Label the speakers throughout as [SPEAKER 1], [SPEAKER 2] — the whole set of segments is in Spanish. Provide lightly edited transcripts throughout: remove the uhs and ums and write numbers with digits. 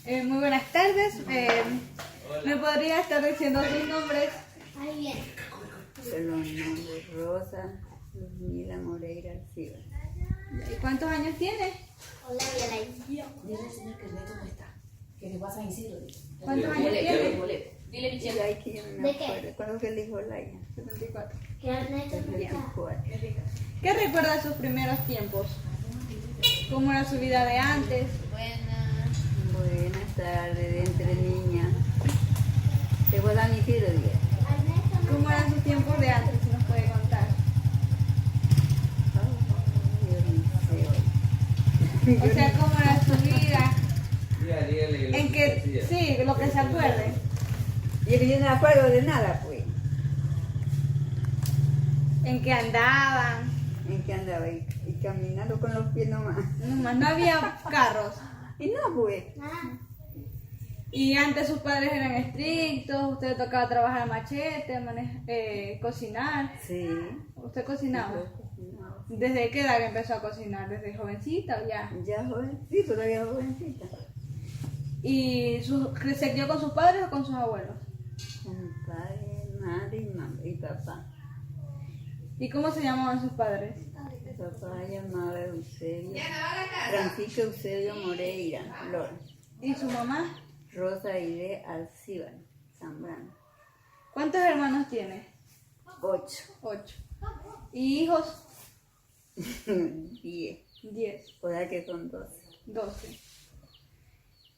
[SPEAKER 1] Muy buenas tardes. ¿Me podría estar diciendo sus nombres?
[SPEAKER 2] Los nombres Rosa, Luzmila Moreira Silva.
[SPEAKER 1] ¿Y cuántos años tiene?
[SPEAKER 3] Hola,
[SPEAKER 4] Dile al señor que el neto no está, que le pasa a Isidro.
[SPEAKER 1] ¿Cuántos años tiene?
[SPEAKER 4] Dile, Michelle.
[SPEAKER 2] Laia, que yo no me
[SPEAKER 3] ¿De qué?
[SPEAKER 2] acuerdo. ¿Cuándo que le dijo Laia?
[SPEAKER 1] 74.
[SPEAKER 3] que el neto no está.
[SPEAKER 2] 74.
[SPEAKER 1] ¿Qué recuerda de sus primeros tiempos? ¿Cómo era su vida de antes?
[SPEAKER 2] Buenas tardes, de entre niñas. Te voy a dar mi tiro, día.
[SPEAKER 3] Al neto no
[SPEAKER 1] ¿Cómo eran sus tiempos de antes? Si nos puede contar. O sea, ¿cómo era su vida? En que, sí, lo que se acuerde.
[SPEAKER 2] Y yo no me acuerdo de nada, pues.
[SPEAKER 1] En que andaban.
[SPEAKER 2] En que andaba y caminando con los pies nomás.
[SPEAKER 1] Nomás no había carros.
[SPEAKER 2] Y no, pues.
[SPEAKER 3] nada.
[SPEAKER 1] Y antes sus padres eran estrictos, usted tocaba trabajar machete, cocinar.
[SPEAKER 2] Sí.
[SPEAKER 1] ¿Usted cocinaba?
[SPEAKER 2] No.
[SPEAKER 1] ¿Desde qué edad empezó a cocinar? ¿Desde jovencita o ya?
[SPEAKER 2] Ya joven, sí, todavía jovencita.
[SPEAKER 1] ¿Y se crió con sus padres o con sus abuelos?
[SPEAKER 2] Con mi padre, madre y mamá y papá.
[SPEAKER 1] ¿Y cómo se llamaban sus padres?
[SPEAKER 2] Papá llamaba Eusebio, Francisco Eusebio Moreira, Lora.
[SPEAKER 1] ¿Y su mamá?
[SPEAKER 2] Rosa Aide Alcíbar, Zambrano.
[SPEAKER 1] ¿Cuántos hermanos tiene?
[SPEAKER 2] 8,
[SPEAKER 1] 8. ¿Y hijos?
[SPEAKER 2] 10,
[SPEAKER 1] 10,
[SPEAKER 2] o sea que son 12.
[SPEAKER 1] 12.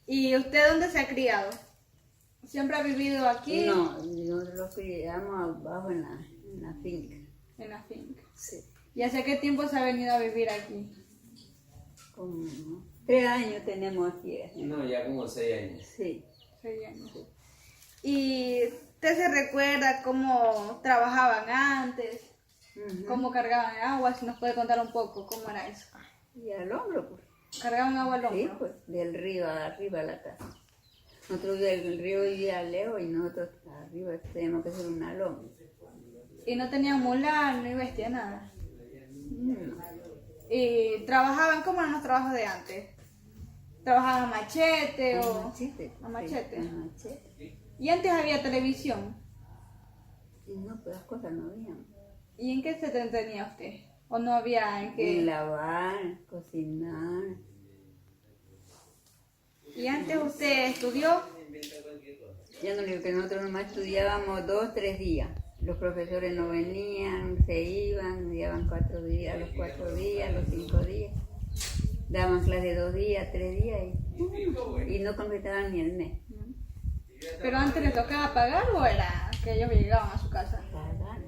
[SPEAKER 1] ¿Y usted dónde se ha criado? ¿Siempre ha vivido aquí?
[SPEAKER 2] No, nosotros los criamos abajo en la finca.
[SPEAKER 1] En la finca.
[SPEAKER 2] Sí.
[SPEAKER 1] ¿Y hace qué tiempo se ha venido a vivir aquí?
[SPEAKER 2] Como 3 años tenemos aquí.
[SPEAKER 5] No, ya como 6 años.
[SPEAKER 2] Sí.
[SPEAKER 1] 6 años. ¿Y usted se recuerda cómo trabajaban antes?
[SPEAKER 2] Ujú.
[SPEAKER 1] ¿Cómo cargaban agua? Si nos puede contar un poco cómo era eso.
[SPEAKER 2] Y al hombro, pues.
[SPEAKER 1] ¿Cargaban agua al
[SPEAKER 2] Sí,
[SPEAKER 1] hombro?
[SPEAKER 2] pues, del río arriba a la casa. Nosotros del río vivía lejos y nosotros arriba teníamos que hacer una loma.
[SPEAKER 1] ¿Y no tenían mular, ni bestia, nada?
[SPEAKER 2] No.
[SPEAKER 1] ¿Y trabajaban como eran los trabajos de antes? ¿Trabajaban a machete
[SPEAKER 2] A
[SPEAKER 1] o...?
[SPEAKER 2] machete.
[SPEAKER 1] A machete.
[SPEAKER 2] Sí, a machete.
[SPEAKER 1] ¿Y antes había televisión?
[SPEAKER 2] Y no, pues las cosas no habían.
[SPEAKER 1] ¿Y en qué se entretenía usted? ¿O no había en qué?
[SPEAKER 2] En lavar, cocinar.
[SPEAKER 1] ¿Y antes usted estudió?
[SPEAKER 2] Ya no digo que nosotros nomás estudiábamos 2, 3 días. Los profesores no venían, se iban, llevaban 4 días, los 4 días, los 5 días. Daban clase 2 días, 3 días y no completaban ni el mes.
[SPEAKER 1] ¿Pero antes les tocaba pagar o era que ellos llegaban a su casa?
[SPEAKER 2] Pagan,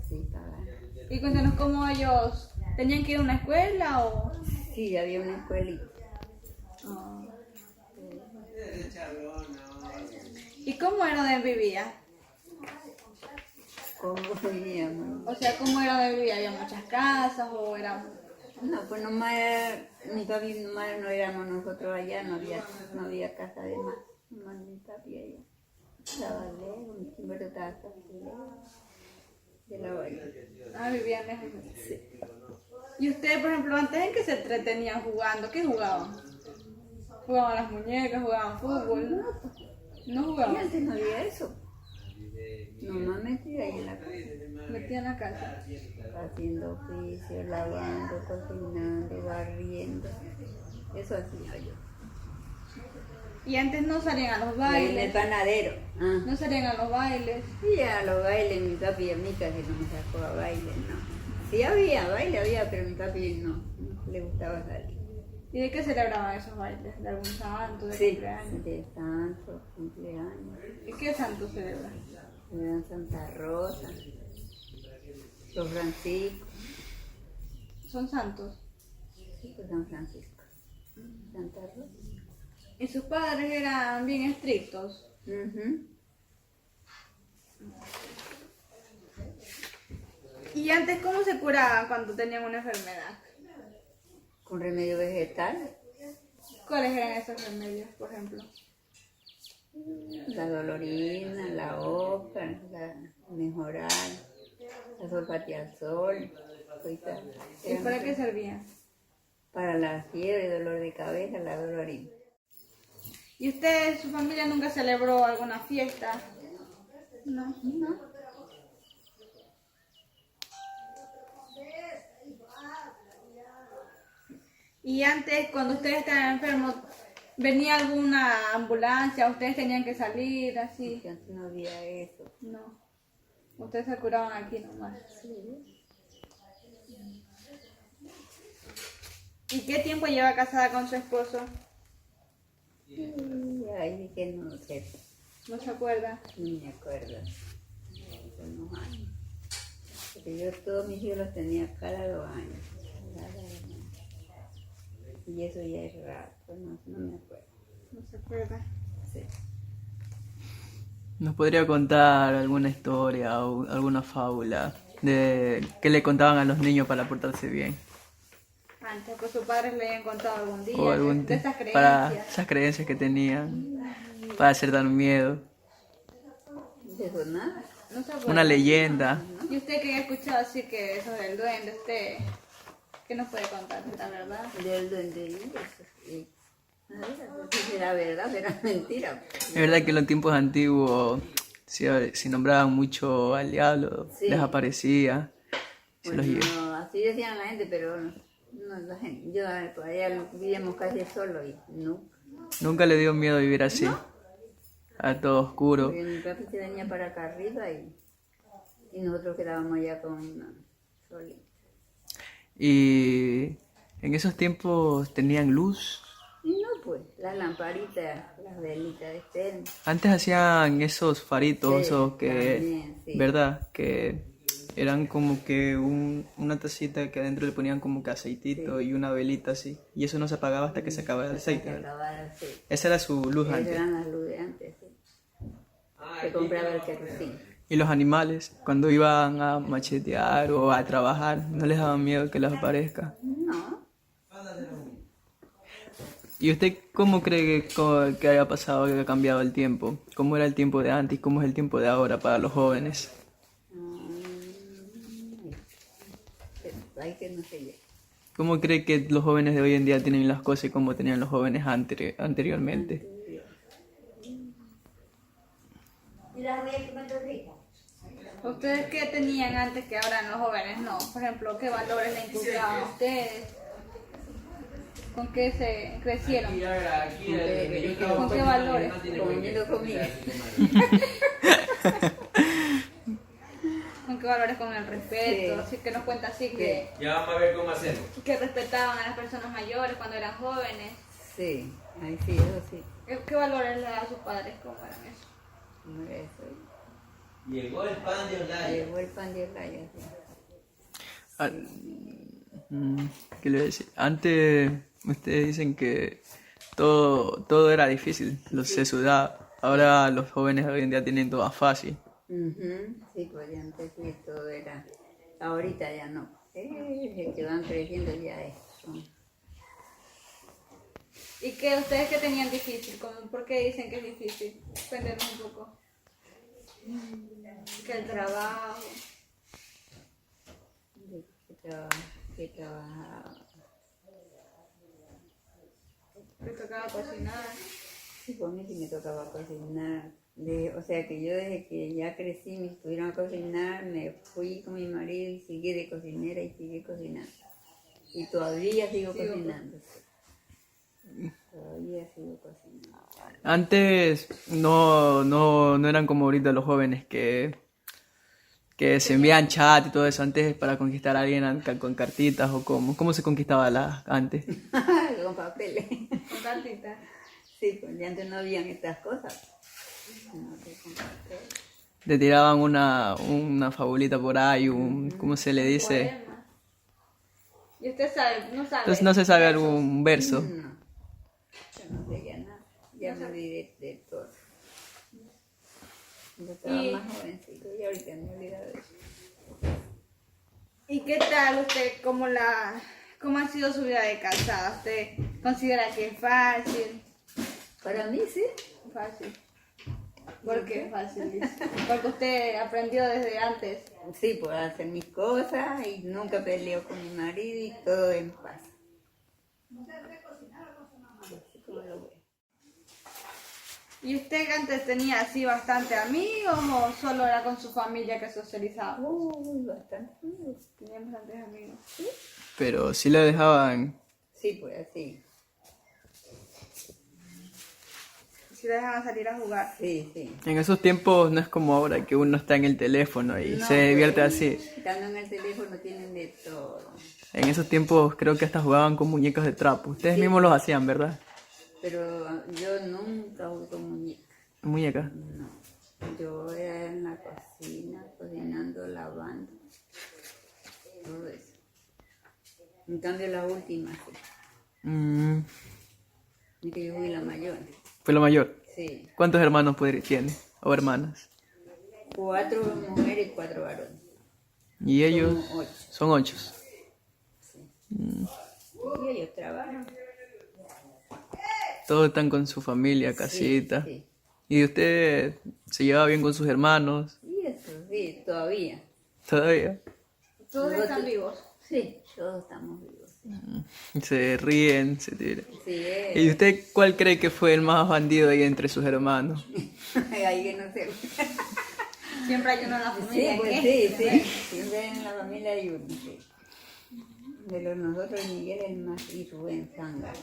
[SPEAKER 2] sí, pagan.
[SPEAKER 1] Y cuéntanos cómo ellos tenían que ir a una escuela o...
[SPEAKER 2] Sí, había una escuelita.
[SPEAKER 1] ¿Y cómo era donde vivía?
[SPEAKER 2] ¿Cómo vivíamos?
[SPEAKER 1] O sea, ¿cómo era donde vivía? ¿Había muchas casas o era...?
[SPEAKER 2] No, pues nomás mi papi nomás no éramos nosotros allá, no había casa de más. Nomás mi papi allá. Estaba lejos, mi timbre estaba casi lejos de la bahía.
[SPEAKER 1] Ah, vivían lejos.
[SPEAKER 2] Sí.
[SPEAKER 1] ¿Y ustedes, por ejemplo, antes en qué se entretenían jugando? ¿Qué jugaban? ¿Jugaban a las muñecas? ¿Jugaban fútbol? ¿No
[SPEAKER 2] Y
[SPEAKER 1] jugaban?
[SPEAKER 2] antes no había eso. Nomás metía ahí en la casa,
[SPEAKER 1] Metían en la casa.
[SPEAKER 2] haciendo oficio, lavando, cocinando, barriendo. Eso hacía yo.
[SPEAKER 1] Y antes no salían a los
[SPEAKER 2] Y ahí en el
[SPEAKER 1] bailes.
[SPEAKER 2] panadero. Ah.
[SPEAKER 1] No salían a los bailes.
[SPEAKER 2] Y a los bailes, mi papi y a mí casi no me sacó a baile, no. Sí baile había, pero mi papi no le gustaba salir.
[SPEAKER 1] ¿Y de qué celebraban esos bailes? ¿De algún santo? ¿De
[SPEAKER 2] Sí,
[SPEAKER 1] cumpleaños?
[SPEAKER 2] de santo, cumpleaños,
[SPEAKER 1] ¿Y qué santo celebran?
[SPEAKER 2] eran Santa Rosa, San Francisco,
[SPEAKER 1] ¿Son santos?
[SPEAKER 2] sí, pues San Francisco, Santa Rosa.
[SPEAKER 1] ¿Y sus padres eran bien estrictos?
[SPEAKER 2] Ujú.
[SPEAKER 1] ¿Y antes cómo se curaban cuando tenían una enfermedad?
[SPEAKER 2] Con remedio vegetal,
[SPEAKER 1] ¿Cuáles eran esos remedios, por ejemplo?
[SPEAKER 2] la dolorina, la hoja, la mejorar, la sulfatiazol, cositas.
[SPEAKER 1] ¿Y para qué servían?
[SPEAKER 2] Para la fiebre, dolor de cabeza, la dolorina.
[SPEAKER 1] ¿Y usted, su familia nunca celebró alguna fiesta? No.
[SPEAKER 2] No.
[SPEAKER 1] Y antes, cuando ustedes estaban enfermos, ¿venía alguna ambulancia? ¿Ustedes tenían que salir así?
[SPEAKER 2] Porque antes no había eso.
[SPEAKER 1] No. Ustedes se curaban aquí nomás. ¿Y qué tiempo lleva casada con su esposo?
[SPEAKER 2] Y ahí que no sé,
[SPEAKER 1] ¿No se acuerda?
[SPEAKER 2] no me acuerdo. Hace unos años. Porque yo todos mis hijos los tenía cada 2 años. Cada 2 años. Y eso ya es rato, no me acuerdo.
[SPEAKER 1] No se acuerda.
[SPEAKER 2] Sí.
[SPEAKER 6] ¿Nos podría contar alguna historia o alguna fábula de que le contaban a los niños para portarse bien?
[SPEAKER 1] Antes, que sus padres le hayan contado algún día
[SPEAKER 6] O algún
[SPEAKER 1] de esas creencias.
[SPEAKER 6] para esas creencias que tenían, para hacer dar miedo.
[SPEAKER 2] De eso nada.
[SPEAKER 1] No se acuerda.
[SPEAKER 6] Una leyenda.
[SPEAKER 1] ¿Y usted que ha escuchado así que eso del duende, usted qué nos puede contar, la verdad?
[SPEAKER 2] Del duende y eso. Sí. Nada, si era verdad, era mentira.
[SPEAKER 6] Es verdad que en los tiempos antiguos si nombraban mucho al diablo,
[SPEAKER 2] Sí.
[SPEAKER 6] les aparecía. Se
[SPEAKER 2] Bueno,
[SPEAKER 6] los llevaba.
[SPEAKER 2] no, así decían la gente, pero no, la gente, yo por allá vivíamos casi solo y no.
[SPEAKER 6] Nunca le dio miedo vivir así, a todo oscuro.
[SPEAKER 2] Porque mi papi se venía para acá arriba y nosotros quedábamos allá con una solita.
[SPEAKER 6] Y en esos tiempos tenían luz.
[SPEAKER 2] Y no, pues, las lamparitas, las velitas de estén.
[SPEAKER 6] Antes hacían esos faritos,
[SPEAKER 2] Sí,
[SPEAKER 6] esos que,
[SPEAKER 2] también, sí.
[SPEAKER 6] ¿verdad? Que eran como que una tacita que adentro le ponían como que aceitito y una velita así. Y eso no se apagaba hasta que se acababa el aceite,
[SPEAKER 2] Se
[SPEAKER 6] ¿verdad?
[SPEAKER 2] acabara, sí.
[SPEAKER 6] Esa era su luz
[SPEAKER 2] Esas
[SPEAKER 6] antes.
[SPEAKER 2] eran las luces de antes, sí. Se compraba el querosín.
[SPEAKER 6] Y los animales, cuando iban a machetear o a trabajar, no les daba miedo que les aparezca.
[SPEAKER 2] No,
[SPEAKER 6] ¿Y usted cómo cree que haya pasado, que haya cambiado el tiempo? ¿Cómo era el tiempo de antes y cómo es el tiempo de ahora para los jóvenes?
[SPEAKER 2] hay que no sé yo.
[SPEAKER 6] ¿Cómo cree que los jóvenes de hoy en día tienen las cosas y cómo tenían los jóvenes anteriormente?
[SPEAKER 1] ¿Ustedes qué tenían antes que ahora los jóvenes no? Por ejemplo, ¿qué valores le inculcaban a ustedes? ¿Con qué se crecieron? ¿Con qué valores?
[SPEAKER 2] Comiendo comida.
[SPEAKER 1] ¿Con qué valores? Con el respeto.
[SPEAKER 2] Sí.
[SPEAKER 1] Así que nos cuenta así que
[SPEAKER 5] Ya vamos a ver cómo hacemos.
[SPEAKER 1] respetaban a las personas mayores cuando eran jóvenes.
[SPEAKER 2] Sí, ahí sí, eso sí.
[SPEAKER 1] ¿Qué valores le daban a sus padres? ¿Cómo eran eso?
[SPEAKER 2] No era eso.
[SPEAKER 5] Llegó el pan de Olaya.
[SPEAKER 2] Llegó el pan de Olaya, sí.
[SPEAKER 6] Ah, ¿qué le voy a decir? Antes ustedes dicen que todo era difícil, se sudaba. Ahora los jóvenes de hoy en día tienen todo fácil.
[SPEAKER 2] Ujú, sí, pues ya antes sí todo era. Ahorita ya no. Es que van creciendo ya es.
[SPEAKER 1] ¿Y qué ustedes que tenían difícil? ¿Por qué dicen que es difícil? Cuéntenos un poco. Que el trabajo.
[SPEAKER 2] Que trabajaba.
[SPEAKER 1] Que tocaba cocinar.
[SPEAKER 2] Sí, pues a mí sí me tocaba cocinar. O sea que yo desde que ya crecí me estuvieron a cocinar, me fui con mi marido y seguí de cocinera y seguí cocinando. Y todavía sigo cocinando. Todavía sigo cocinando.
[SPEAKER 6] Antes no eran como ahorita los jóvenes que se envían chat y todo eso. Antes para conquistar a alguien con cartitas o cómo se conquistaba antes.
[SPEAKER 2] Con papeles.
[SPEAKER 1] Con cartitas.
[SPEAKER 2] Sí, pues ya antes no habían estas cosas. No, que con papeles.
[SPEAKER 6] Le tiraban una fabulita por ahí, ¿cómo se le dice?
[SPEAKER 1] Poema. ¿Y usted sabe? No sabe.
[SPEAKER 6] Entonces no se sabe algún verso.
[SPEAKER 2] No, yo no sé ya nada. Ya me olvidé de todo. Yo estaba
[SPEAKER 1] Y-
[SPEAKER 2] más jovencito y ahorita me he olvidado de eso.
[SPEAKER 1] ¿Y qué tal usted? ¿Cómo ha sido su vida de casada? ¿Usted considera que es fácil?
[SPEAKER 2] Para mí sí.
[SPEAKER 1] Fácil. ¿Por qué fácil? Dice? Porque usted aprendió desde antes.
[SPEAKER 2] Sí, puedo hacer mis cosas y nunca peleo con mi marido y todo en paz. Así como lo veo.
[SPEAKER 1] ¿Y usted antes tenía así bastante amigos o solo era con su familia que socializaba?
[SPEAKER 2] Bastante.
[SPEAKER 1] Tenía bastantes amigos.
[SPEAKER 6] Pero sí le dejaban...
[SPEAKER 2] Sí, pues así.
[SPEAKER 1] Si le dejaban salir a jugar.
[SPEAKER 2] Sí, sí.
[SPEAKER 6] En esos tiempos no es como ahora que uno está en el teléfono y
[SPEAKER 2] No,
[SPEAKER 6] se divierte
[SPEAKER 2] pues,
[SPEAKER 6] así.
[SPEAKER 2] Estando en el teléfono tienen de todo.
[SPEAKER 6] En esos tiempos creo que hasta jugaban con muñecas de trapo. Ustedes mismos los hacían, ¿verdad?
[SPEAKER 2] Pero yo nunca jugué con muñecas.
[SPEAKER 6] Muñecas.
[SPEAKER 2] No. Yo era en la cocina, cocinando, lavando. Todo eso. En cambio, la última, sí.
[SPEAKER 6] Mm,
[SPEAKER 2] Es que yo fui la mayor.
[SPEAKER 6] fue la mayor.
[SPEAKER 2] Sí.
[SPEAKER 6] ¿Cuántos hermanos tiene? ¿O hermanas?
[SPEAKER 2] 4 mujeres y 4 varones.
[SPEAKER 6] Y ellos
[SPEAKER 2] Somos 8.
[SPEAKER 6] son 8.
[SPEAKER 2] Y ellos trabajan.
[SPEAKER 6] Todos están con su familia, casita.
[SPEAKER 2] Sí.
[SPEAKER 6] ¿Y usted se lleva bien con sus hermanos?
[SPEAKER 2] Y eso, sí, todavía.
[SPEAKER 6] ¿Todavía?
[SPEAKER 1] Todos
[SPEAKER 2] Nosotros-
[SPEAKER 1] están vivos.
[SPEAKER 2] Sí, todos estamos vivos.
[SPEAKER 6] Se ríen, se tiran.
[SPEAKER 2] Sí,
[SPEAKER 6] ¿Y usted cuál cree que fue el más bandido ahí entre sus hermanos?
[SPEAKER 2] ahí que no sé.
[SPEAKER 1] Siempre hay uno en la
[SPEAKER 2] Sí,
[SPEAKER 1] familia
[SPEAKER 2] pues
[SPEAKER 1] que...
[SPEAKER 2] sí. Siempre en la familia hay uno, sí. De los nosotros, Miguel es el más y Rubén zángano.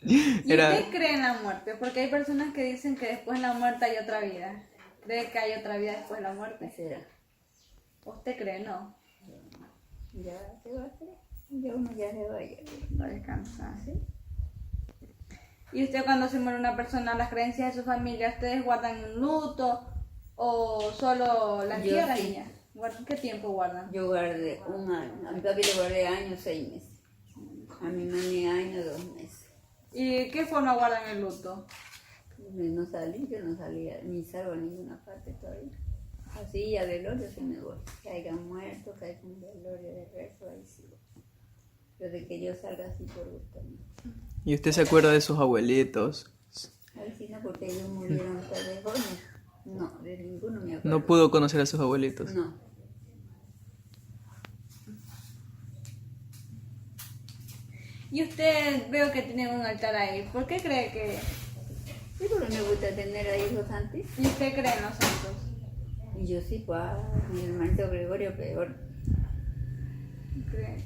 [SPEAKER 1] ¿Y
[SPEAKER 6] Era-
[SPEAKER 1] usted cree en la muerte? Porque hay personas que dicen que después de la muerte hay otra vida. ¿Cree que hay otra vida después de la
[SPEAKER 2] ¿Qué
[SPEAKER 1] muerte?
[SPEAKER 2] será?
[SPEAKER 1] ¿Usted cree? No.
[SPEAKER 2] Ya se va a hacer. Ya uno ya se vaya.
[SPEAKER 1] Va a descansar. ¿Y usted cuando se muere una persona, las creencias de su familia, ustedes guardan un luto o solo la
[SPEAKER 2] Yo
[SPEAKER 1] entierran
[SPEAKER 2] sí.
[SPEAKER 1] y ya? ¿Qué tiempo guardan?
[SPEAKER 2] Yo guardé un año. A mi papi le guardé años, 6 meses. A mi mami años, 2 meses.
[SPEAKER 1] ¿Y qué forma guardan el luto?
[SPEAKER 2] No salí, yo no salía ni salgo a ninguna parte todavía. Así a velorio sí me voy. Que hayan muerto, que haya un velorio de rezo, ahí sí voy. Pero de que yo salga así por gusto, no.
[SPEAKER 6] ¿Y usted se acuerda de sus abuelitos?
[SPEAKER 2] Ahí sí no, porque ellos murieron tal vez jóvenes. No, de ninguno me acuerdo.
[SPEAKER 6] No pudo conocer a sus abuelitos.
[SPEAKER 2] No.
[SPEAKER 1] Y usted veo que tiene un altar ahí. ¿Por qué cree que...?
[SPEAKER 2] Sí, porque me gusta tener ahí los santos.
[SPEAKER 1] ¿Y usted cree en los santos?
[SPEAKER 2] Y yo sí, pues, mi hermanito Gregorio peor.
[SPEAKER 1] ¿Cree?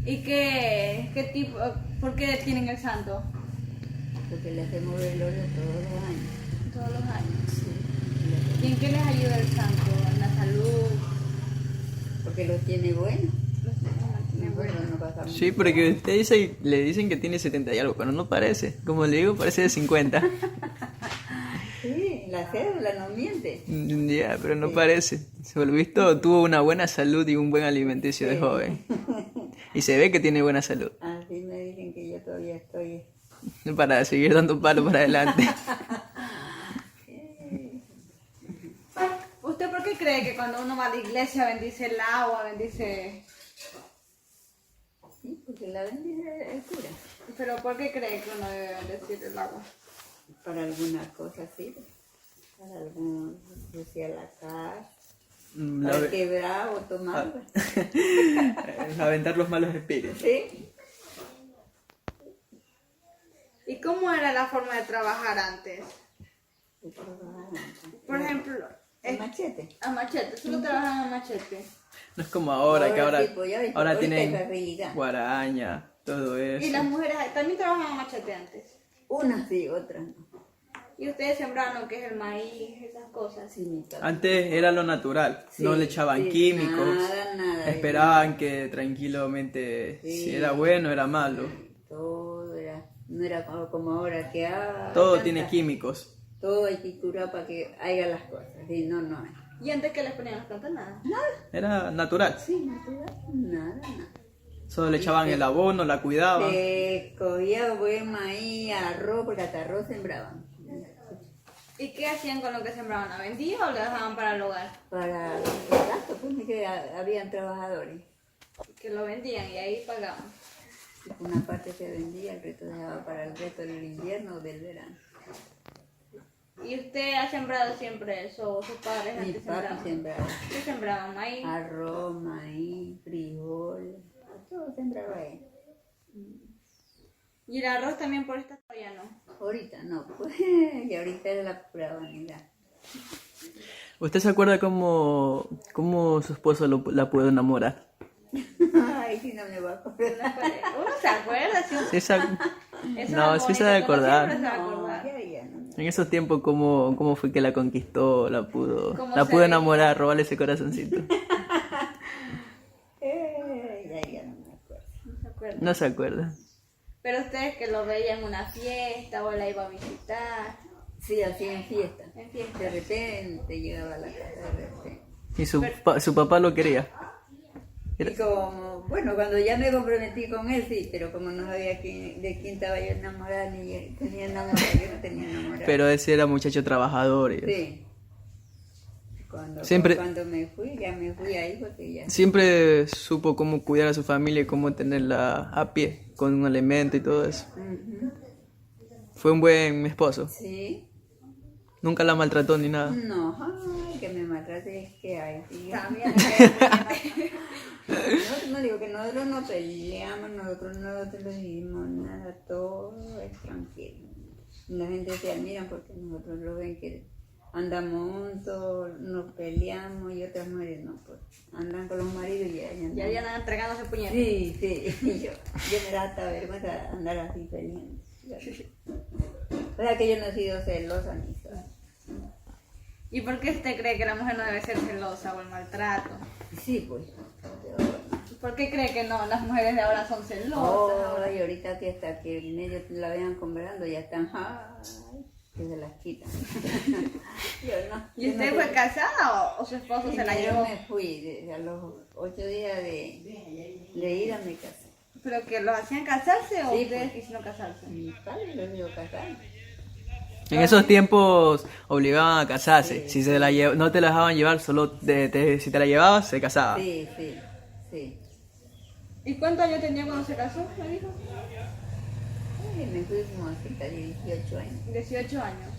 [SPEAKER 1] ¿Y qué tipo... ¿Por qué tienen el santo
[SPEAKER 2] Porque le hacemos velorio todos los años.
[SPEAKER 1] todos los años?
[SPEAKER 2] Sí.
[SPEAKER 1] ¿Y en qué les ayuda el santo? ¿En la salud?
[SPEAKER 2] Porque los tiene buenos.
[SPEAKER 1] Los mantiene
[SPEAKER 2] Bueno,
[SPEAKER 1] buenos.
[SPEAKER 2] no pasamos.
[SPEAKER 6] Sí, porque usted dice, le dicen que tiene 70 y algo, pero no parece. Como le digo, parece de 50.
[SPEAKER 2] Sí, la cédula no miente.
[SPEAKER 6] Ya, pero no parece. Por lo visto, tuvo una buena salud y un buen alimenticio de
[SPEAKER 2] Sí.
[SPEAKER 6] joven. Y se ve que tiene buena salud.
[SPEAKER 2] Así me dicen que yo todavía estoy.
[SPEAKER 6] Para seguir dando palo para adelante.
[SPEAKER 1] ¿Usted por qué cree que cuando uno va a la iglesia bendice el agua, bendice...
[SPEAKER 2] Sí, porque la bendice el cura.
[SPEAKER 1] Pero por qué cree que uno debe bendecir el agua?
[SPEAKER 2] Para algunas cosas sí. Para algún, decía la casa. Para quebrar o tomar.
[SPEAKER 6] Aventar los malos espíritus.
[SPEAKER 2] Sí.
[SPEAKER 1] ¿Y cómo era la forma de trabajar antes? Por ejemplo,
[SPEAKER 2] El machete.
[SPEAKER 1] a machete, solo trabajaban a machete.
[SPEAKER 6] No es como ahora, que ahora,
[SPEAKER 2] sí, pues, ya ves,
[SPEAKER 6] ahora
[SPEAKER 2] ahorita
[SPEAKER 6] tienen
[SPEAKER 2] es facilidad.
[SPEAKER 6] guaraña, todo
[SPEAKER 1] Y
[SPEAKER 6] eso.
[SPEAKER 1] las mujeres también trabajaban a machete antes.
[SPEAKER 2] Unas sí, otras no.
[SPEAKER 1] Y ustedes sembraban lo que es el maíz, esas cosas.
[SPEAKER 2] Sí, mi papá.
[SPEAKER 6] Antes era lo natural,
[SPEAKER 2] Sí,
[SPEAKER 6] no le echaban
[SPEAKER 2] sí,
[SPEAKER 6] químicos,
[SPEAKER 2] nada.
[SPEAKER 6] esperaban que tranquilamente,
[SPEAKER 2] Sí.
[SPEAKER 6] si era bueno, era malo.
[SPEAKER 2] Todo era, no era como ahora que
[SPEAKER 6] Todo
[SPEAKER 2] tanta-
[SPEAKER 6] tiene químicos.
[SPEAKER 2] Todo hay que curar para que haga las cosas. Sí, no, no hay.
[SPEAKER 1] Y antes que les ponían las plantas, nada.
[SPEAKER 6] Era natural.
[SPEAKER 2] Sí, natural, nada, nada.
[SPEAKER 6] Solo le echaban el abono, la cuidaban.
[SPEAKER 2] Se cogía buen maíz, arroz, porque hasta arroz sembraban.
[SPEAKER 1] ¿Y qué hacían con lo que sembraban? ¿La vendían o lo dejaban para el hogar?
[SPEAKER 2] Para el gasto, pues que habían trabajadores.
[SPEAKER 1] Que lo vendían y ahí pagaban.
[SPEAKER 2] Una parte se vendía, el resto dejaba para el resto del invierno o del verano.
[SPEAKER 1] ¿Y usted ha sembrado siempre eso? ¿O sus padres
[SPEAKER 2] Mi
[SPEAKER 1] antes
[SPEAKER 2] papi
[SPEAKER 1] sembraban?
[SPEAKER 2] sembraba
[SPEAKER 1] ¿Qué sembraban? ¿Maíz?
[SPEAKER 2] arroz, maíz, frijol, todo sembraba él.
[SPEAKER 1] Y el arroz también por esta ya no.
[SPEAKER 2] Ahorita no, pues, y ahorita es la pura vanidad.
[SPEAKER 6] ¿Usted se acuerda cómo su esposo la pudo enamorar?
[SPEAKER 2] Ay, si no me va a acordar.
[SPEAKER 1] Uno se acuerda, sí.
[SPEAKER 6] Sí se ac-
[SPEAKER 1] Eso
[SPEAKER 6] No,
[SPEAKER 1] es
[SPEAKER 6] sí se
[SPEAKER 1] bonito,
[SPEAKER 6] debe
[SPEAKER 1] uno
[SPEAKER 6] acordar.
[SPEAKER 1] siempre se va a
[SPEAKER 2] No,
[SPEAKER 1] acordar.
[SPEAKER 2] ya no.
[SPEAKER 6] En esos tiempos, ¿cómo fue que la conquistó? La
[SPEAKER 1] ¿Cómo
[SPEAKER 6] pudo
[SPEAKER 1] se veía?
[SPEAKER 6] enamorar, robarle ese corazoncito.
[SPEAKER 2] Ya no me acuerdo.
[SPEAKER 1] No se acuerda.
[SPEAKER 6] No se acuerda.
[SPEAKER 1] Pero ustedes que lo veían en una fiesta o la iba a visitar.
[SPEAKER 2] Sí, así en fiesta.
[SPEAKER 1] En fiesta.
[SPEAKER 2] De repente llegaba a la casa, de repente.
[SPEAKER 6] Y su papá lo quería.
[SPEAKER 2] Y como, bueno, cuando ya me comprometí con él, sí, pero como no sabía de quién estaba yo enamorada, ni él tenía enamorada, yo no tenía enamorada.
[SPEAKER 6] Pero ese era muchacho trabajador.
[SPEAKER 2] Sí.
[SPEAKER 6] Siempre-
[SPEAKER 2] Cuando me fui, ya me fui ahí porque ya...
[SPEAKER 6] Siempre supo cómo cuidar a su familia y cómo tenerla a pie, con un alimento y todo eso.
[SPEAKER 2] Ujú.
[SPEAKER 6] Fue un buen esposo.
[SPEAKER 2] Sí.
[SPEAKER 6] Nunca la maltrató ni nada.
[SPEAKER 2] No, ay, que me maltrate es que hay. Sí.
[SPEAKER 1] También.
[SPEAKER 2] No digo que nosotros no peleamos, nosotros no te decimos nada, todo es tranquilo. La gente se admira porque nosotros lo ven que andamos juntos, nos peleamos y otras mujeres no, pues andan con los maridos y
[SPEAKER 1] Ya andan entregándose puñetas.
[SPEAKER 2] Sí, sí, yo me da hasta vergüenza andar así peleando. O sea que yo no he sido celosa ni nada.
[SPEAKER 1] ¿Y por qué usted cree que la mujer no debe ser celosa o el maltrato?
[SPEAKER 2] Sí, pues.
[SPEAKER 1] ¿Por qué cree que no? Las mujeres de ahora son celosas.
[SPEAKER 2] Ahora y ahorita que hasta que ellos la vean conversando ya están, ay, que se las quitan. Yo no.
[SPEAKER 1] ¿Y usted fue casada o su esposo se la
[SPEAKER 2] Yo
[SPEAKER 1] llevó?
[SPEAKER 2] me fui a los 8 días de ir a mi casa.
[SPEAKER 1] ¿Pero que los hacían casarse o
[SPEAKER 2] Sí,
[SPEAKER 1] ustedes
[SPEAKER 2] pues.
[SPEAKER 1] quisieron casarse?
[SPEAKER 2] Mi padre los dio casar.
[SPEAKER 6] En esos tiempos obligaban a casarse. Si no te la dejaban llevar, solo si te la llevabas, se casaba.
[SPEAKER 2] Sí, sí, sí.
[SPEAKER 1] ¿Y cuántos años tenía cuando se casó, me dijo?
[SPEAKER 2] Ay, me fui como a cerca de 18 años.
[SPEAKER 1] 18 años.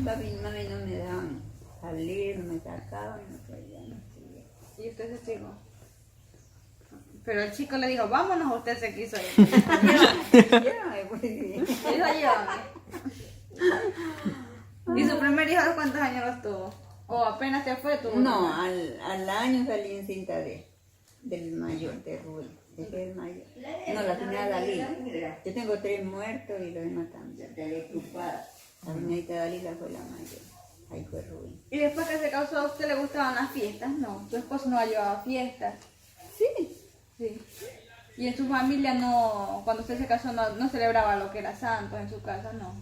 [SPEAKER 2] Papi y mami no me dejaban salir, no me sacaban, no sabía, no sabía.
[SPEAKER 1] ¿Y usted se chico? Pero el chico le dijo, vámonos, o usted se quiso ir.
[SPEAKER 2] Ya me fui.
[SPEAKER 1] Le dijo, llévame. ¿Y su primer hijo a los cuántos años los tuvo? ¿O apenas se fue, tuvo?
[SPEAKER 2] No, al año salí en cinta del mayor, de Rubén. Ese es el mayor. No, la señora Dalila. Yo tengo 3 muertos y los demás también. La señorita Dalila fue la mayor. Ahí fue Rubén.
[SPEAKER 1] ¿Y después que se casó a usted le gustaban las fiestas? No, su esposo no ha llevado fiestas.
[SPEAKER 2] Sí.
[SPEAKER 1] Sí. ¿Y en su familia no, cuando usted se casó, no celebraba lo que era santo en su casa? No.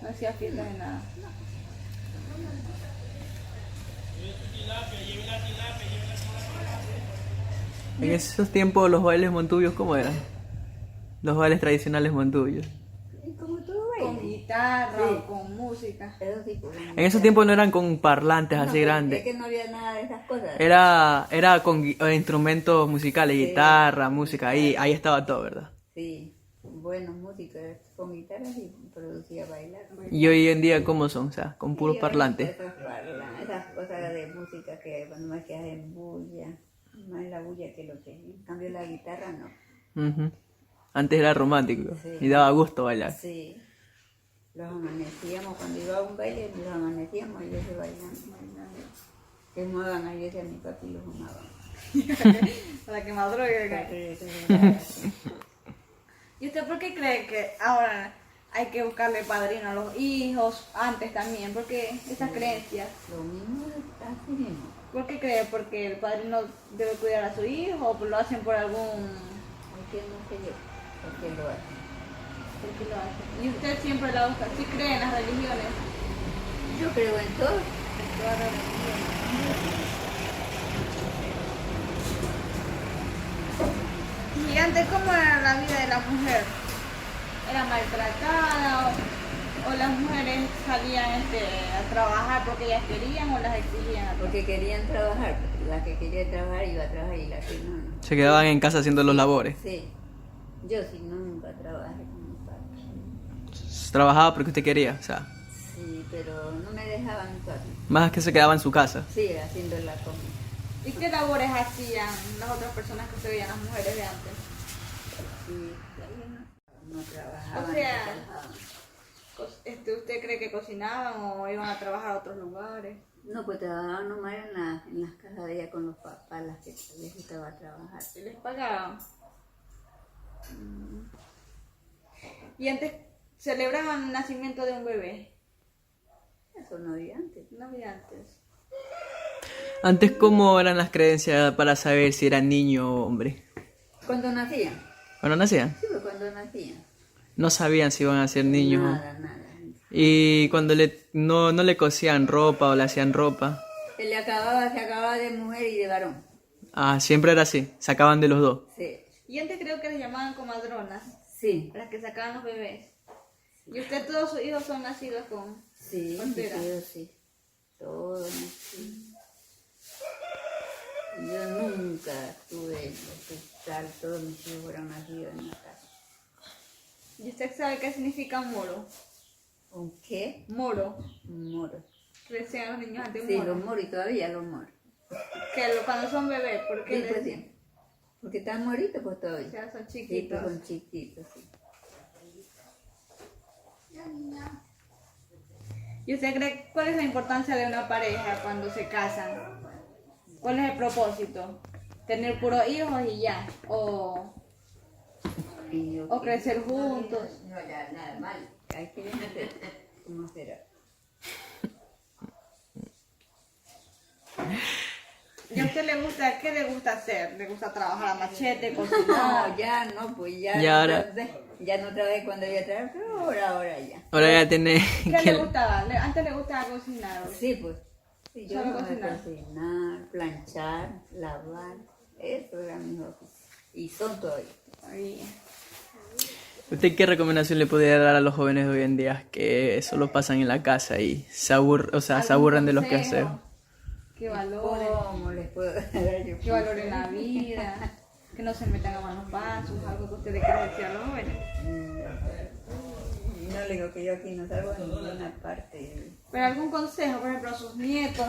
[SPEAKER 1] No hacía fiestas de nada.
[SPEAKER 6] En esos tiempos los bailes montubios, ¿cómo eran? Los bailes tradicionales montubios.
[SPEAKER 2] Y como todo
[SPEAKER 1] Con
[SPEAKER 2] baile.
[SPEAKER 1] guitarra
[SPEAKER 2] Sí.
[SPEAKER 1] o con música.
[SPEAKER 2] Eso sí, pues,
[SPEAKER 6] En esos tiempos no eran con parlantes así
[SPEAKER 2] Es
[SPEAKER 6] grandes.
[SPEAKER 2] que no había nada de esas cosas.
[SPEAKER 6] Era con instrumentos musicales,
[SPEAKER 2] Sí.
[SPEAKER 6] guitarra, música, ahí estaba todo, ¿verdad?
[SPEAKER 2] Sí. Buenos músicos con guitarras y producía bailar.
[SPEAKER 6] Y hoy en día, ¿cómo son? O sea, con puros
[SPEAKER 2] Sí,
[SPEAKER 6] parlantes.
[SPEAKER 2] Esas cosas de música que cuando más que hacen bulla, más la bulla que lo que. En cambio la guitarra no.
[SPEAKER 6] Ujú. Antes era romántico
[SPEAKER 2] Sí.
[SPEAKER 6] y daba gusto bailar.
[SPEAKER 2] Sí. Los amanecíamos, cuando iba a un baile, los amanecíamos y ellos bailando. Que muevan a veces a mi papi los fumaban.
[SPEAKER 1] Para que madrugue. ¿Y usted por qué cree que ahora hay que buscarle padrino a los hijos? Antes también, porque esas creencias.
[SPEAKER 2] Lo mismo así mismo.
[SPEAKER 1] ¿Por qué cree? ¿Porque el padrino debe cuidar a su hijo o lo hacen por algún...
[SPEAKER 2] Aunque no sé yo, por qué lo hacen.
[SPEAKER 1] ¿Por qué lo hacen? Y usted siempre la busca. ¿Sí cree en las religiones?
[SPEAKER 2] Yo creo en todo.
[SPEAKER 1] En todas las religiones. ¿Y antes cómo era la vida de la mujer? ¿Era maltratada o las mujeres salían a trabajar porque ellas querían o las exigían a trabajar?
[SPEAKER 2] Porque querían trabajar, porque la que quería trabajar iba a trabajar y la que no, no.
[SPEAKER 6] Se quedaban en casa haciendo los labores.
[SPEAKER 2] Sí, yo sí nunca trabajé con mi papi.
[SPEAKER 6] Trabajaba porque usted quería, o sea,
[SPEAKER 2] Sí, pero no me dejaban mi papi.
[SPEAKER 6] más que se quedaba en su casa.
[SPEAKER 2] Sí, haciendo la comida.
[SPEAKER 1] ¿Y qué labores hacían las otras personas que se veían las mujeres de antes?
[SPEAKER 2] Sí, ahí no trabajaban.
[SPEAKER 1] O sea,
[SPEAKER 2] no trabajaban.
[SPEAKER 1] ¿Usted cree que cocinaban o iban a trabajar a otros lugares?
[SPEAKER 2] No, pues trabajaban nomás en las casas de ella con los papás, las que les gustaba trabajar.
[SPEAKER 1] ¿Y les pagaban? ¿Y antes celebraban el nacimiento de un bebé?
[SPEAKER 2] Eso no había antes.
[SPEAKER 1] No había antes.
[SPEAKER 6] Antes, ¿cómo eran las creencias para saber si era niño o hombre?
[SPEAKER 2] ¿Cuándo nacían?
[SPEAKER 6] Cuando nacían,
[SPEAKER 2] Sí, pues cuando nacían.
[SPEAKER 6] no sabían si iban a ser niños.
[SPEAKER 2] Nada.
[SPEAKER 6] Y cuando no le cosían ropa o le hacían ropa.
[SPEAKER 2] Se acababa de mujer y de varón.
[SPEAKER 6] Ah, siempre era así, sacaban de los dos.
[SPEAKER 2] Sí.
[SPEAKER 1] Y antes creo que les llamaban comadronas,
[SPEAKER 2] Sí.
[SPEAKER 1] las que sacaban los bebés. ¿Y usted todos sus hijos son nacidos con
[SPEAKER 2] Sí,
[SPEAKER 1] soltera?
[SPEAKER 2] sí. Todo nací. Yo nunca estuve en el hospital, todos mis hijos fueron nacidos en la casa.
[SPEAKER 1] ¿Y usted sabe qué significa moro?
[SPEAKER 2] ¿Con qué?
[SPEAKER 1] Moro.
[SPEAKER 2] Moro.
[SPEAKER 1] Le decían a los niños antes
[SPEAKER 2] Sí,
[SPEAKER 1] moro.
[SPEAKER 2] los moros y todavía los moros.
[SPEAKER 1] Cuando son bebés, ¿por qué
[SPEAKER 2] Sí,
[SPEAKER 1] les
[SPEAKER 2] pues sí. Porque están moritos pues
[SPEAKER 1] O
[SPEAKER 2] todavía.
[SPEAKER 1] sea, son
[SPEAKER 2] Sí,
[SPEAKER 1] chiquitos?
[SPEAKER 2] pues son chiquitos, sí.
[SPEAKER 1] ¿Y usted cree cuál es la importancia de una pareja cuando se casan? ¿Cuál es el propósito? ¿Tener puros hijos y ya? ¿O crecer juntos?
[SPEAKER 2] No, ya, nada mal. Hay que ver cómo será.
[SPEAKER 1] ¿Y a usted le gusta, qué le gusta hacer? ¿Le gusta trabajar a machete,
[SPEAKER 2] No,
[SPEAKER 1] cocinar?
[SPEAKER 2] ya no, pues ya.
[SPEAKER 6] Ya ahora-
[SPEAKER 2] Ya no trabajé cuando iba a trabajar, pero ahora ya.
[SPEAKER 6] Ahora ya tiene
[SPEAKER 1] ¿Qué
[SPEAKER 6] que...
[SPEAKER 1] le gustaba? Antes le gustaba cocinar. ¿O?
[SPEAKER 2] Sí, pues. Sí, yo
[SPEAKER 1] ¿Sabe
[SPEAKER 2] no
[SPEAKER 1] cocinar?
[SPEAKER 2] cocinar, planchar, lavar. Eso era mi hobby. Y son todavía.
[SPEAKER 1] Ay,
[SPEAKER 6] ¿Usted qué recomendación le podría dar a los jóvenes de hoy en día que solo pasan en la casa y se aburren de los
[SPEAKER 1] ¿algún
[SPEAKER 6] quehaceres?
[SPEAKER 1] consejo? ¿Qué valores?
[SPEAKER 2] ¿Cómo les puedo dar yo?
[SPEAKER 1] ¿Qué valoren la vida? Que no se metan a malos pasos, algo que usted le quiera decir a los jóvenes.
[SPEAKER 2] No le digo que yo aquí no salgo en ninguna parte.
[SPEAKER 1] Pero algún consejo, por ejemplo, a sus nietos.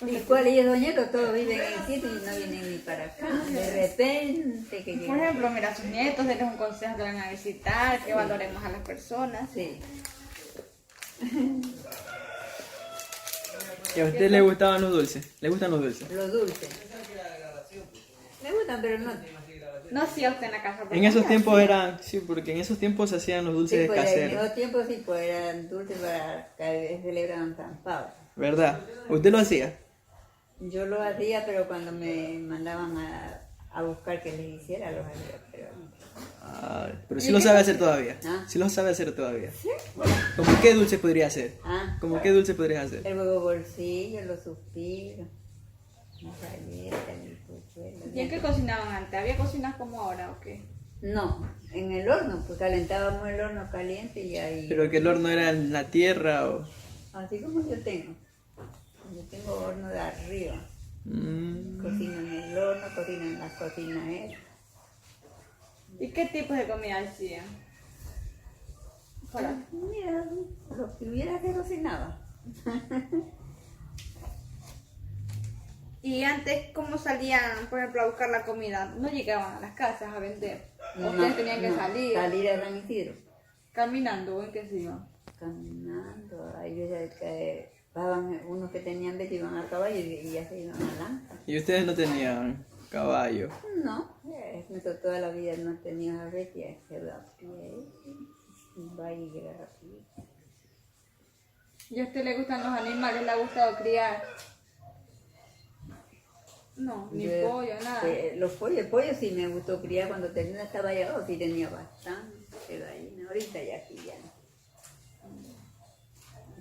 [SPEAKER 2] ¿Y cuál es los nietos? Todos viven en el sitio y no vienen ni para acá. De repente que
[SPEAKER 1] Por
[SPEAKER 2] llegan.
[SPEAKER 1] ejemplo, mira, a sus nietos, denles un consejo que van a visitar, que valoremos a las personas.
[SPEAKER 2] Sí.
[SPEAKER 6] ¿Y a usted le gustaban los dulces? ¿Le gustan los dulces?
[SPEAKER 2] Los dulces. Me gustan, pero no.
[SPEAKER 1] No hacía usted en la casa.
[SPEAKER 6] En esos tiempos eran, sí, porque en esos tiempos se hacían los
[SPEAKER 2] Sí,
[SPEAKER 6] dulces
[SPEAKER 2] pues en
[SPEAKER 6] caseros,
[SPEAKER 2] esos tiempos sí, pues eran dulces para que celebraban San Pablo.
[SPEAKER 6] ¿verdad? ¿Usted lo hacía?
[SPEAKER 2] Yo lo hacía, pero cuando me mandaban a buscar que les hiciera, los hacía, pero...
[SPEAKER 6] Ah, pero sí lo sabe hacer todavía.
[SPEAKER 2] Ah.
[SPEAKER 6] Sí lo sabe hacer todavía. ¿Cómo qué dulce podría hacer?
[SPEAKER 2] Ah,
[SPEAKER 6] ¿Cómo qué dulce podrías hacer?
[SPEAKER 2] el huevo bolsillo, los suspiros, las galletas, el polluelo.
[SPEAKER 1] ¿Y en qué cocinaban antes? ¿Había cocinas como ahora o qué?
[SPEAKER 2] No, en el horno, pues calentábamos el horno caliente y ahí...
[SPEAKER 6] Pero que el horno era en la tierra o...
[SPEAKER 2] Así como yo tengo. Yo tengo horno de arriba.
[SPEAKER 6] Mm,
[SPEAKER 2] Cocino en el horno, cocino en la cocina esa.
[SPEAKER 1] ¿Y qué tipos de comida hacían? Para-
[SPEAKER 2] Mira, lo que hubiera que cocinaba.
[SPEAKER 1] Y antes, ¿cómo salían, por ejemplo, a buscar la comida? No llegaban a las casas a vender.
[SPEAKER 2] No,
[SPEAKER 1] Ustedes tenían que
[SPEAKER 2] no,
[SPEAKER 1] salir
[SPEAKER 2] Salir a San Isidro.
[SPEAKER 1] caminando, ¿o en qué se iban?
[SPEAKER 2] Caminando. Hay veces que bajaban unos que tenían leche iban a caballo y ya se iban a lanza.
[SPEAKER 6] ¿Y ustedes no tenían caballo?
[SPEAKER 2] No, toda la vida no he tenido a veces que va a pie. Va y llega rápido.
[SPEAKER 1] ¿Y a usted le gustan los animales? ¿Le ha gustado criar? No, ni
[SPEAKER 2] Yo,
[SPEAKER 1] pollo, nada.
[SPEAKER 2] Los pollos, el pollo sí me gustó criar cuando estaba allá abajo, sí tenía bastante gallina. Ahorita ya aquí ya no.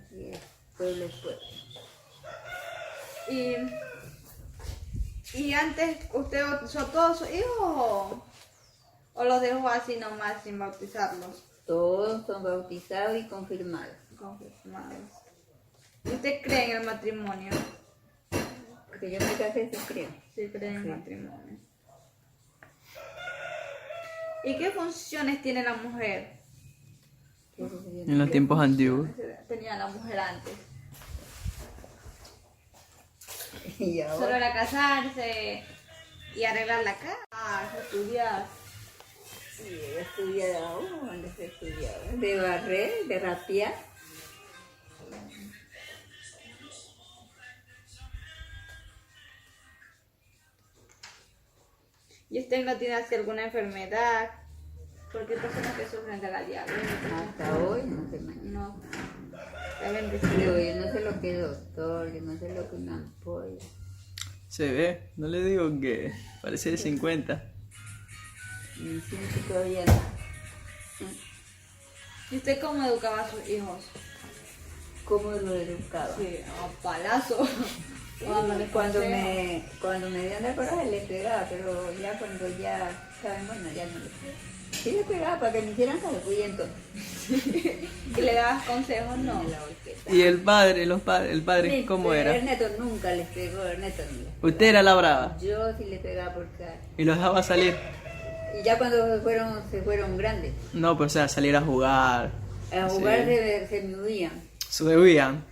[SPEAKER 2] Aquí es pueblo es pueblo.
[SPEAKER 1] Y antes, ¿usted bautizó todos sus hijos o los dejó así nomás sin bautizarlos?
[SPEAKER 2] Todos son bautizados y confirmados.
[SPEAKER 1] Confirmados. ¿Y usted cree en el matrimonio?
[SPEAKER 2] Porque yo me casé, sí creo.
[SPEAKER 1] Sí, cree en el
[SPEAKER 2] Sí.
[SPEAKER 1] matrimonio. ¿Y qué funciones tiene la mujer?
[SPEAKER 6] En los tiempos antiguos.
[SPEAKER 1] Tenía la mujer antes.
[SPEAKER 2] Y
[SPEAKER 1] Solo
[SPEAKER 2] ahora,
[SPEAKER 1] era casarse y arreglar la casa, estudiar.
[SPEAKER 2] Y ella estudiaba, ¿dónde se estudiaba? De barrer, de rapear.
[SPEAKER 1] ¿Y usted no tiene así alguna enfermedad? Porque hay personas que sufren de la diabetes.
[SPEAKER 2] Hasta hoy no sé mañana.
[SPEAKER 1] No. Está bendecido.
[SPEAKER 2] Pero yo no sé lo que es doctor, yo no sé lo que es una ampolla.
[SPEAKER 6] Se ve, no le digo que parece de 50.
[SPEAKER 2] Y siento todavía no.
[SPEAKER 1] ¿Y usted cómo educaba a sus hijos?
[SPEAKER 2] ¿Cómo lo educaba?
[SPEAKER 1] Sí, a palazo.
[SPEAKER 2] Cuando me dieron de coraje le pegaba, pero ya cuando ya estaban bueno, ya no le pegaba. Sí le pegaba para que me hicieran caso, fui entonces.
[SPEAKER 1] ¿Y le dabas consejos? No.
[SPEAKER 2] Me la volqueta.
[SPEAKER 6] ¿Y el padre cómo era?
[SPEAKER 2] Ernesto nunca les pegó, Ernesto no les pegó.
[SPEAKER 6] Usted era la brava
[SPEAKER 2] Yo sí le pegaba por cara.
[SPEAKER 6] y los dejaba salir.
[SPEAKER 2] Y ya cuando se fueron grandes,
[SPEAKER 6] No, pues o sea, salir a jugar.
[SPEAKER 2] a jugar se me huían,
[SPEAKER 6] Se huían.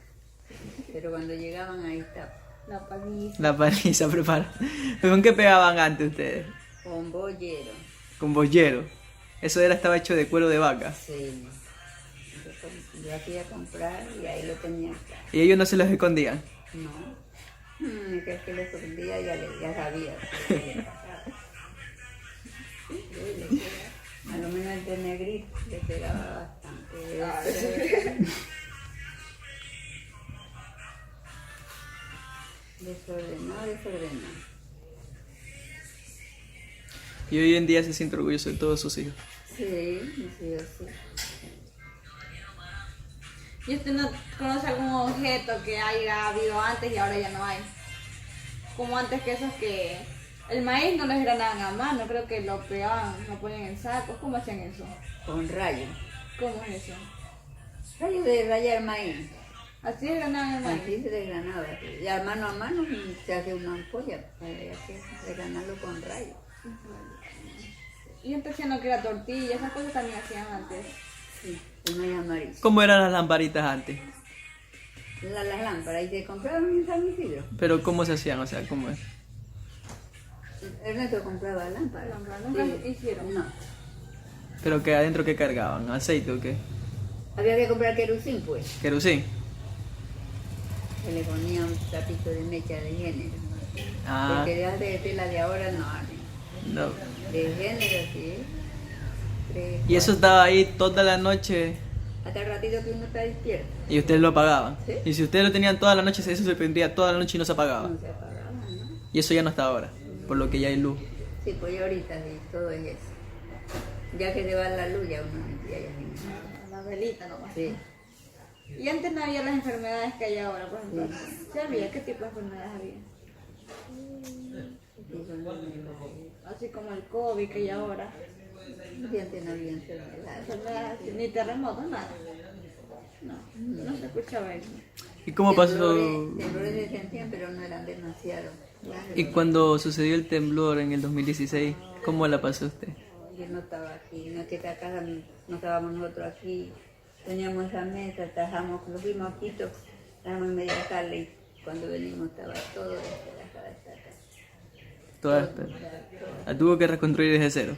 [SPEAKER 2] pero cuando llegaban ahí estaba.
[SPEAKER 1] La paliza.
[SPEAKER 6] La paliza prepara. ¿Con qué pegaban antes ustedes?
[SPEAKER 2] Con bollero.
[SPEAKER 6] Con bollero. Eso estaba hecho de cuero de vaca.
[SPEAKER 2] Sí. Yo hacía comprar y ahí lo tenía acá.
[SPEAKER 6] Y ellos no se los escondían.
[SPEAKER 2] No. Que es que le escondía ya sabía. A lo menos el de negrito le pegaba bastante. Desordenado.
[SPEAKER 6] Y hoy en día se siente orgulloso de todos sus hijos.
[SPEAKER 2] Sí, sí.
[SPEAKER 1] ¿Y usted no conoce algún objeto que haya habido antes y ahora ya no hay? Como antes que esos que el maíz no les granaban a mano, creo que lo pegaban, lo ponían en sacos. ¿Cómo hacían eso?
[SPEAKER 2] Con rayo.
[SPEAKER 1] ¿Cómo es eso?
[SPEAKER 2] Rayo de rayar maíz.
[SPEAKER 1] Así desgranaban el maíz.
[SPEAKER 2] Así se desgranaba. Ya mano a mano se hace una ampolla. Había que desgranarlo con rayo.
[SPEAKER 1] Y antes hacían lo que era tortilla, esas cosas también hacían antes.
[SPEAKER 2] Sí, una y amarillo.
[SPEAKER 6] ¿Cómo eran las lamparitas antes?
[SPEAKER 2] Las lámparas, y se compraban en San Isidro.
[SPEAKER 6] Pero ¿cómo se hacían? O sea, ¿cómo es?
[SPEAKER 2] Ernesto compraba lámparas.
[SPEAKER 1] Nunca hicieron.
[SPEAKER 2] No.
[SPEAKER 6] ¿Pero que adentro qué cargaban? ¿Aceite o qué?
[SPEAKER 2] Había que comprar querosín, pues.
[SPEAKER 6] ¿Querosín?
[SPEAKER 2] Se le ponía un tapito de mecha de género.
[SPEAKER 6] Ah,
[SPEAKER 2] Porque de tela de ahora no hay.
[SPEAKER 6] no.
[SPEAKER 2] De género, sí.
[SPEAKER 6] Y eso estaba ahí toda la noche
[SPEAKER 2] Hasta el ratito que uno está despierto.
[SPEAKER 6] y ustedes lo apagaban.
[SPEAKER 2] Sí.
[SPEAKER 6] Y si ustedes lo tenían toda la noche, eso se prendía toda la noche y no se apagaba.
[SPEAKER 2] No se apagaba, ¿no?
[SPEAKER 6] Y eso ya no está ahora, por lo que ya hay luz.
[SPEAKER 2] Sí, pues ya ahorita sí, todo es eso. Ya que se va la luz, ya uno ya
[SPEAKER 1] La velita nomás.
[SPEAKER 2] sí.
[SPEAKER 1] Y antes no había las enfermedades que hay ahora, por ejemplo. ¿Sí había? ¿Qué tipo de enfermedades había? Así como el COVID que hay ahora.
[SPEAKER 2] Y antes no había enfermedades.
[SPEAKER 1] Enfermedades así, ni terremotos, nada. No se escuchaba eso.
[SPEAKER 6] ¿Y cómo pasó?
[SPEAKER 2] Temblores se sentían, pero no eran demasiado.
[SPEAKER 6] ¿Y cuando sucedió el temblor en el 2016, cómo la pasó usted?
[SPEAKER 2] Yo no estaba aquí, no es que esta casa no estábamos nosotros aquí. Teníamos esa mesa, tajamos, nos fuimos a Quito, estábamos en media sala y cuando venimos estaba todo despedazada esta casa.
[SPEAKER 6] Toda esta. La tuvo que reconstruir desde cero.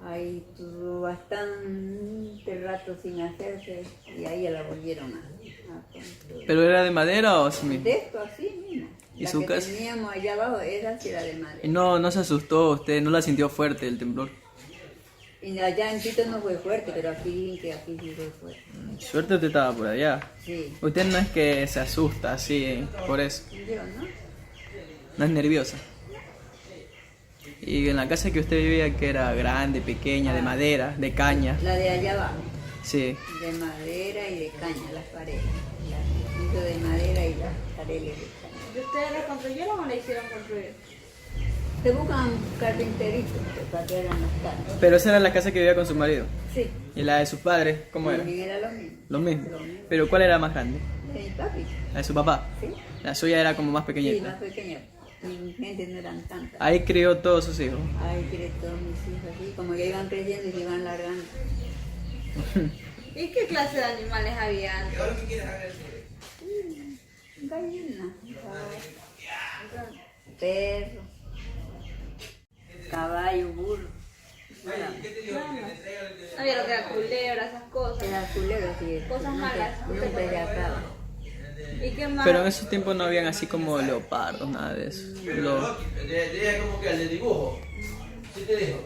[SPEAKER 2] Ahí tuvo bastante rato sin hacerse y ahí ya la volvieron a construir.
[SPEAKER 6] ¿Pero era de madera o así mismo?
[SPEAKER 2] De esto así mismo.
[SPEAKER 6] ¿Y
[SPEAKER 2] La
[SPEAKER 6] su
[SPEAKER 2] que
[SPEAKER 6] casa?
[SPEAKER 2] teníamos allá abajo, esa sí era de
[SPEAKER 6] Y
[SPEAKER 2] madera.
[SPEAKER 6] no se asustó, usted no la sintió fuerte el temblor.
[SPEAKER 2] Y allá en Quito no fue fuerte, pero aquí dicen que aquí sí fue fuerte.
[SPEAKER 6] Suerte usted estaba por allá.
[SPEAKER 2] Sí.
[SPEAKER 6] Usted no es que se asusta así, por eso.
[SPEAKER 2] Yo, ¿no?
[SPEAKER 6] No es nerviosa. Y en la casa que usted vivía, que era grande, pequeña, de madera, de caña.
[SPEAKER 2] La de allá abajo,
[SPEAKER 6] Sí.
[SPEAKER 2] de madera y de caña, las paredes. Las hizo de madera y las paredes de caña.
[SPEAKER 1] ¿Y ustedes la construyeron o la hicieron construir?
[SPEAKER 2] Se buscan carpinteritos pues, para que hagan las casas.
[SPEAKER 6] Pero esa era la casa que vivía con su marido.
[SPEAKER 2] Sí.
[SPEAKER 6] ¿Y la de sus padres? ¿Cómo era?
[SPEAKER 2] También era lo mismo.
[SPEAKER 6] Lo mismo. Pero ¿cuál era más grande?
[SPEAKER 2] De mi papi.
[SPEAKER 6] La de su papá.
[SPEAKER 2] Sí.
[SPEAKER 6] La suya era como más
[SPEAKER 2] Sí,
[SPEAKER 6] pequeñita.
[SPEAKER 2] más pequeña. Mi gente no eran tantas.
[SPEAKER 6] Ahí crió todos sus hijos.
[SPEAKER 2] Ahí quiere todos mis hijos así, como que iban creciendo y se iban largando.
[SPEAKER 1] ¿Y qué clase de animales había antes?
[SPEAKER 2] Gallina, perro, caballo, burro.
[SPEAKER 1] No había lo que era culebra, esas cosas.
[SPEAKER 2] Era culero, sí.
[SPEAKER 1] Cosas malas.
[SPEAKER 2] Nunca se acaba.
[SPEAKER 1] ¿Y qué más?
[SPEAKER 6] Pero en esos tiempos no habían así como leopardos, nada de eso.
[SPEAKER 5] Te como que al de dibujo. ¿Sí te dijo?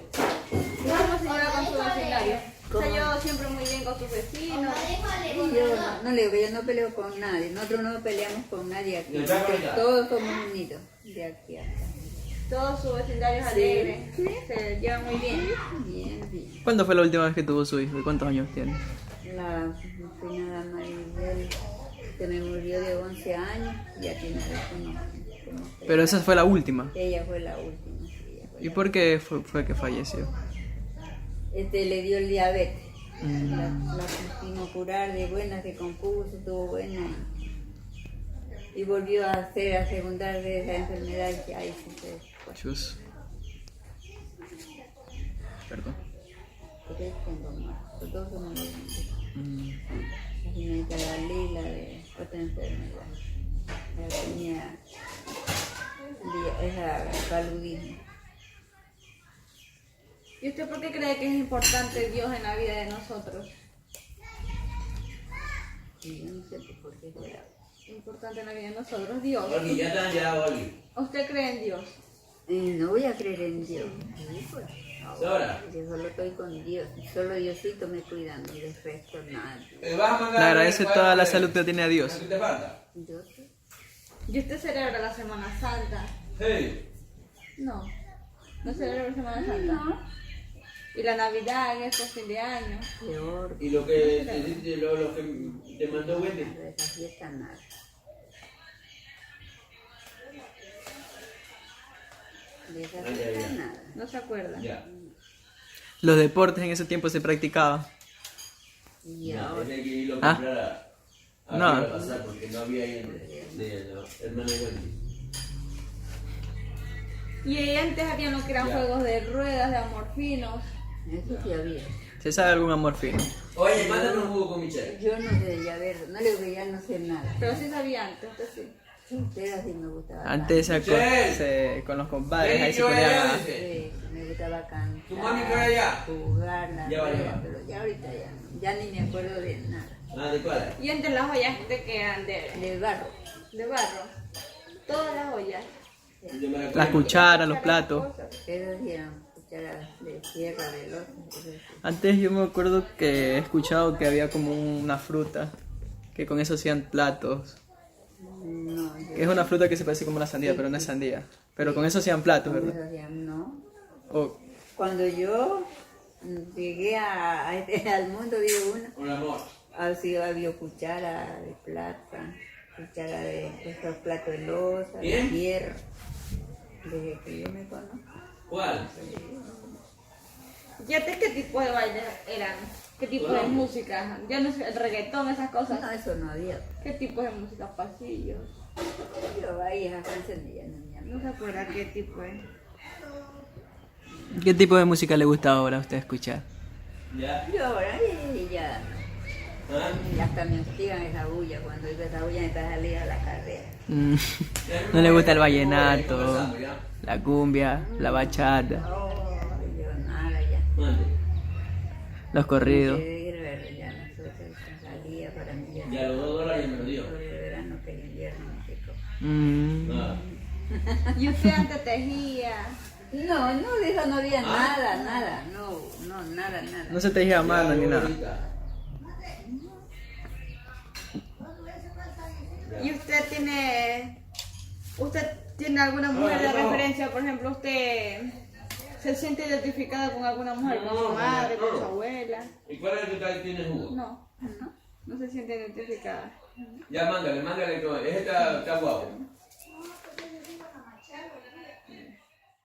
[SPEAKER 1] ¿Cómo se lleva con su vecindario? O sea, yo siempre muy bien con sus vecinos.
[SPEAKER 2] Yo no le digo que yo no peleo con nadie. Nosotros no peleamos con nadie aquí. Todos somos unidos de aquí hasta.
[SPEAKER 1] Todos sus vecindarios alegres. Se llevan muy bien.
[SPEAKER 2] Bien, bien.
[SPEAKER 6] ¿Cuándo fue la última vez que tuvo su hijo y cuántos años tiene?
[SPEAKER 2] La señora Maribel se me murió de 11 años. Ya tiene como
[SPEAKER 6] Pero esa fue la última.
[SPEAKER 2] ella fue la última. Sí, ella fue
[SPEAKER 6] ¿Y por qué fue que falleció?
[SPEAKER 2] le dio el diabetes. La pusimos curar de buena, se compuso, estuvo buena y volvió a secundar de esa enfermedad y ahí se fue.
[SPEAKER 6] Chus. Perdón.
[SPEAKER 2] Porque tengo más, los dos somos bien. La señorita Lila de otra enfermedad. La tenía esa paludismo.
[SPEAKER 1] ¿Y usted por qué cree que es importante Dios en la vida de nosotros?
[SPEAKER 2] Y yo no sé por qué será.
[SPEAKER 1] Importante en la vida de nosotros, Dios.
[SPEAKER 5] Oli, ya están ya, Oli.
[SPEAKER 1] ¿Usted cree en Dios?
[SPEAKER 2] No voy a creer en Dios. Sí, pues.
[SPEAKER 5] Ahora.
[SPEAKER 2] Yo solo estoy con Dios. Solo Diosito me cuida, no le resto nada.
[SPEAKER 5] Vas a mandar
[SPEAKER 6] Le agradece toda la salud que tiene a Dios.
[SPEAKER 5] ¿Qué te falta?
[SPEAKER 2] Yo sé.
[SPEAKER 1] ¿Y usted celebra la Semana Santa?
[SPEAKER 5] Hey.
[SPEAKER 1] No. ¿No celebra la Semana Santa? No. ¿Y la Navidad, estos fin de año?
[SPEAKER 2] Peor.
[SPEAKER 5] ¿Y lo que lo que te mandó Wendy?
[SPEAKER 2] De esa fiesta nada. De esa
[SPEAKER 5] ya,
[SPEAKER 2] fiesta
[SPEAKER 5] ya.
[SPEAKER 2] nada.
[SPEAKER 1] No se acuerda.
[SPEAKER 5] Ya.
[SPEAKER 6] Los deportes en ese tiempo se practicaban.
[SPEAKER 2] Y
[SPEAKER 5] No,
[SPEAKER 2] ahora.
[SPEAKER 5] tenía que irlo a
[SPEAKER 6] ¿Ah?
[SPEAKER 5] comprar a
[SPEAKER 6] No.
[SPEAKER 5] pasar porque no había ahí de la hermana de Wendy.
[SPEAKER 1] Y ahí antes había lo que eran
[SPEAKER 5] Ya.
[SPEAKER 1] juegos de ruedas, de amorfinos.
[SPEAKER 2] Eso sí había.
[SPEAKER 6] ¿Se sabe algún amor fino?
[SPEAKER 5] Oye, mándame un jugo con Michelle.
[SPEAKER 2] Yo no sé ya ver, no le digo que ya no sé nada.
[SPEAKER 1] Pero sí sabía antes, usted sí.
[SPEAKER 2] Usted así me gustaba.
[SPEAKER 6] Antes con los compadres ahí se ponían a...
[SPEAKER 2] Sí, me gustaba cantar.
[SPEAKER 5] ¿Tu mami fue allá?
[SPEAKER 2] Jugar la
[SPEAKER 5] Ya vale,
[SPEAKER 2] rueda,
[SPEAKER 5] va.
[SPEAKER 2] pero ya ahorita ya no. Ya ni me acuerdo de nada.
[SPEAKER 5] Ah, ¿de cuál?
[SPEAKER 1] Y antes las ollas de que eran
[SPEAKER 2] Del barro.
[SPEAKER 1] de barro. Todas las ollas.
[SPEAKER 5] Yo me
[SPEAKER 6] Las
[SPEAKER 5] recuerdo.
[SPEAKER 6] cucharas, los platos.
[SPEAKER 2] Esas eran cucharas de tierra, de loza. Eso sí.
[SPEAKER 6] Antes yo me acuerdo que he escuchado que había como una fruta, que con eso hacían platos.
[SPEAKER 2] No, yo
[SPEAKER 6] Es una fruta que se parece como la sandía, pero no es sandía. Pero con eso hacían platos,
[SPEAKER 2] con
[SPEAKER 6] ¿verdad?
[SPEAKER 2] eso hacían, no.
[SPEAKER 6] O-
[SPEAKER 2] Cuando yo llegué al mundo, digo uno,
[SPEAKER 5] Un amor.
[SPEAKER 2] así había cuchara de plata, cuchara de esos platos de loza, de
[SPEAKER 5] ¿Bien?
[SPEAKER 2] hierro. Desde que yo me conozco.
[SPEAKER 5] ¿Cuál?
[SPEAKER 1] ¿Y antes qué tipo de bailes eran? ¿Qué tipo de música? Ya no sé, el reggaetón, esas cosas.
[SPEAKER 2] No, eso no había.
[SPEAKER 1] ¿Qué tipo de música? Pasillos.
[SPEAKER 2] Yo ahí esas canciones ya no me
[SPEAKER 1] No se acuerda qué tipo es.
[SPEAKER 6] ¿Qué tipo de música le gusta ahora a usted escuchar?
[SPEAKER 5] ¿Ya?
[SPEAKER 2] Yo ahora ya no.
[SPEAKER 5] ¿Ah?
[SPEAKER 2] Y hasta me hostigan esa bulla, cuando digo esa bulla me está salida a la carrera.
[SPEAKER 6] No le gusta el vallenato, la cumbia, la bachata,
[SPEAKER 2] Oh, yo nada ya.
[SPEAKER 5] Mande.
[SPEAKER 6] los corridos.
[SPEAKER 2] Ya nosotros salía para mí ya.
[SPEAKER 5] Ya los $2 me lo dio.
[SPEAKER 2] Sobre el verano que el invierno me secó.
[SPEAKER 5] Ah.
[SPEAKER 1] ¿Y usted antes tejía?
[SPEAKER 2] No, no, de eso no había nada, nada.
[SPEAKER 6] No se tejía a mano ni nada.
[SPEAKER 1] ¿Y usted tiene alguna mujer de referencia? Por ejemplo, ¿usted se siente identificada con alguna mujer? ¿Con su madre, con su abuela?
[SPEAKER 5] ¿Y cuál es el que tal tiene jugo?
[SPEAKER 1] No se siente identificada.
[SPEAKER 5] Ya mándale, mándale todo. Ese está guapo.